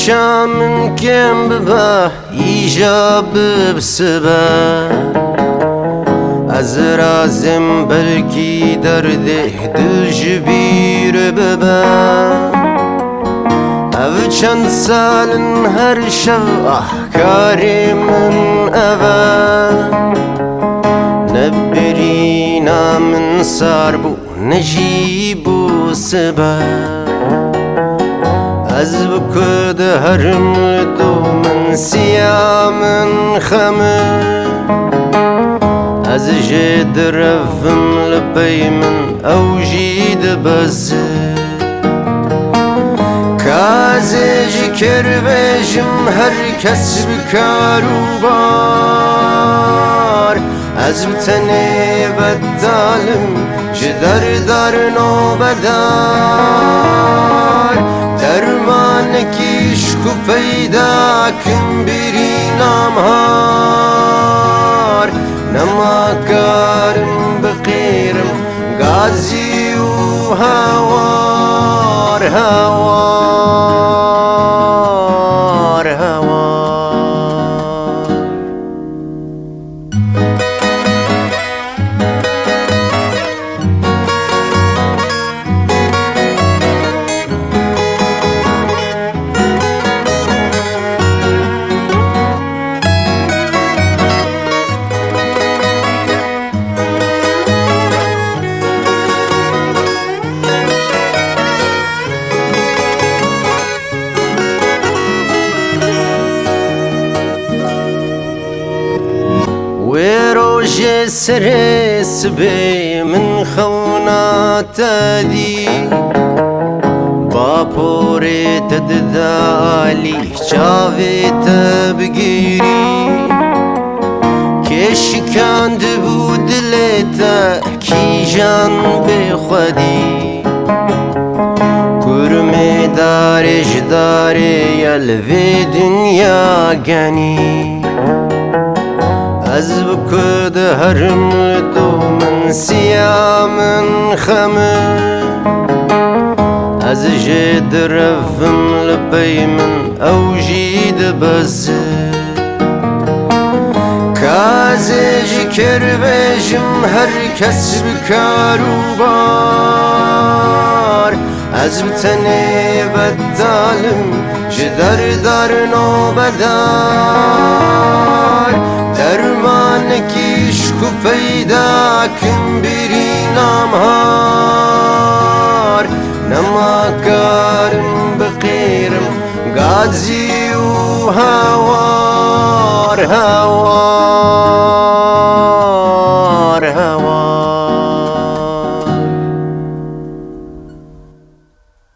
شام كم ببا إيجاب بسبا از رازم بلكي درده دل جبير ببا او چند سالن هر شب احکاری من اوا نبرینا من ساربو نجيبو سبا از بكد هرم لدو من سيامن خمه از جد رفم لبي من او جيد بزه كازج كربجم هر كس بكارو بار از بتني بدالم جدر دار نو بدار درمانكيش كو پیدا کن بری نامهار نما کارم بقیرم غازی و هوار هوار هوار وروج سرس بي من خوناتدي باپوری تددالی چاوی تبگیری که شکند بود لیتا کی جان بخودی کرمی دارش داری یلوی دنیا گنی از بكد هرم لدو من سيامن خمه از جد رفم لبي من او جيد بزه كازج كربجم هر كس بكارو بار از بتني بدالم جدر دار نو بدار درمانكيش كو پیدا کن بری نامهار نما کارم بقیرم غازی و هوار هوار